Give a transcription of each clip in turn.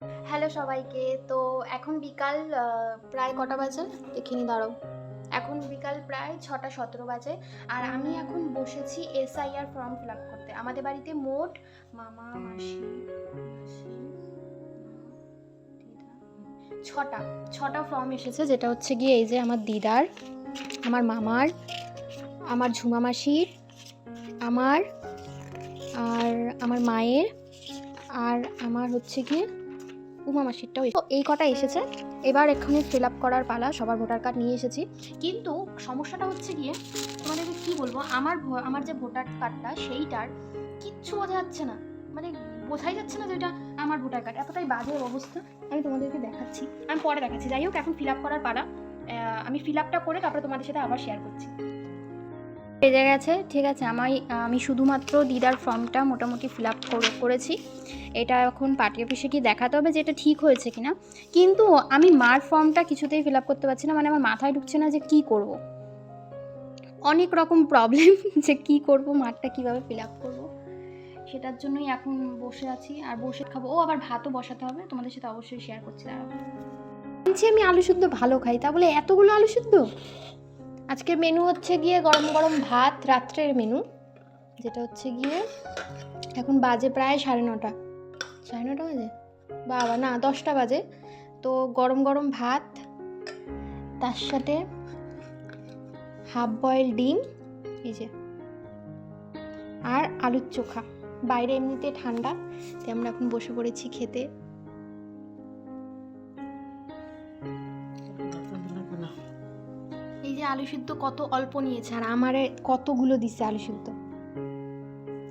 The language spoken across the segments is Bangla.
হ্যালো সবাইকে। তো এখন বিকাল প্রায় কটা বাজে দেখিনি, দাঁড়াও। এখন বিকাল প্রায় 6:17 বাজে। আর আমি এখন বসেছি এসআইআর ফর্ম ফিল আপ করতে। আমাদের বাড়িতে মোট মামা মাসি মাসি ছটা ফর্ম এসেছে, যেটা হচ্ছে গিয়ে এই যে আমার দিদার, আমার মামার, আমার ঝুমা মাসির, আমার আর আমার মায়ের, আর আমার হচ্ছে গিয়ে উমা মাসিরটাও। এই কটা এসেছে। এবার এখানে ফিল আপ করার পালা। সবার ভোটার কার্ড নিয়ে এসেছি, কিন্তু সমস্যাটা হচ্ছে গিয়ে তোমাদেরকে কী বলবো, আমার যে ভোটার কার্ডটা সেইটার কিচ্ছু বোঝা যাচ্ছে না। মানে বোঝাই যাচ্ছে না যে এটা আমার ভোটার কার্ড। এতটাই বাজে অবস্থা। আমি তোমাদেরকে দেখাচ্ছি, আমি পরে দেখাচ্ছি। যাই হোক, এখন ফিল আপ করার পালা। আমি ফিল আপটা করে তারপরে তোমাদের সাথে আবার শেয়ার করছি। পেয়ে গেছে, ঠিক আছে। আমি শুধুমাত্র দিদার ফর্মটা মোটামুটি ফিল আপ করেছি। এটা এখন পার্টি অফিসে গিয়ে দেখাতে হবে যে এটা ঠিক হয়েছে কিনা। কিন্তু আমি মার ফর্মটা কিছুতেই ফিল আপ করতে পারছি না। মানে আমার মাথায় ঢুকছে না যে কি করব। অনেক রকম প্রবলেম যে কি করব, মারটা কিভাবে ফিল আপ করবো, সেটার জন্যই এখন বসে আছি। আর বসে খাবো। ও আবার ভাতও বসাতে হবে, তোমাদের সাথে অবশ্যই শেয়ার করছি। আমি আলু সিদ্ধ ভালো খাই, তা বলে এতগুলো আলু সিদ্ধ। আজকের মেনু হচ্ছে গিয়ে গরম গরম ভাত, রাত্রের মেনু, যেটা হচ্ছে গিয়ে এখন বাজে প্রায় 9:30। 9:30 বাজে, বাবা না 10টা বাজে। তো গরম গরম ভাত, তার সাথে হাফ বয়েল ডিম, এই যে, আর আলুর চোখা। বাইরে এমনিতে ঠান্ডা, তাই আমরা এখন বসে পড়েছি খেতে। এই যে আলু সিদ্ধ কত অল্প নিয়েছে, আর আমারে কতগুলো দিছে আলু সিদ্ধ।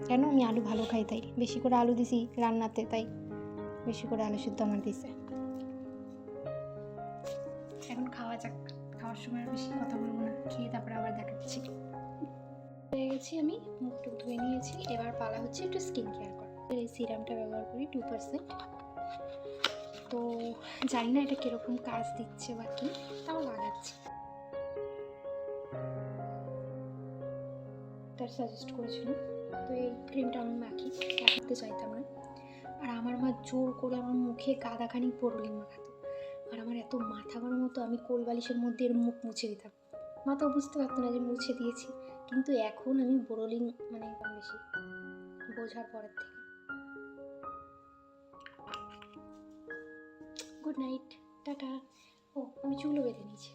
কেন? আমি আলু ভালো খাই, তাই বেশি করে আলু দিছি রান্নাতে, তাই বেশি করে আলু সিদ্ধ আমার দিছে। এখন খাওয়া যাক। খাওয়ার সময় আর বেশি কথা বলবো না, খেয়ে তারপরে আবার দেখাচ্ছি। হয়ে গেছি, আমি মুখ টুক ধুয়ে নিয়েছি। এবার পালা হচ্ছে একটু স্কিন কেয়ার করা। এই সিরামটা ব্যবহার করি 2%। তো জানি না এটা কিরকম কাজ দিচ্ছে বা কি, তাও লাগাচ্ছি। তার সাজেস্ট করেছিল, তো এই ক্রিমটা আমি মাখতে চাইতাম না। আর আমার মা জোর করে আমার মুখে গাদাখানি বোরোলিন মাখাতো। আর আমার এত মাথা গরম হতো, আমি কোল বালিশের মধ্যে এর মুখ মুছে দিতাম। মা তো বুঝতে পারতো না যে মুছে দিয়েছি। কিন্তু এখন আমি বোরোলিন মানে কম বেশি বোঝার পরের থেকে। Good night, tata. ও, আমি চুলও বেঁধে নিয়েছি।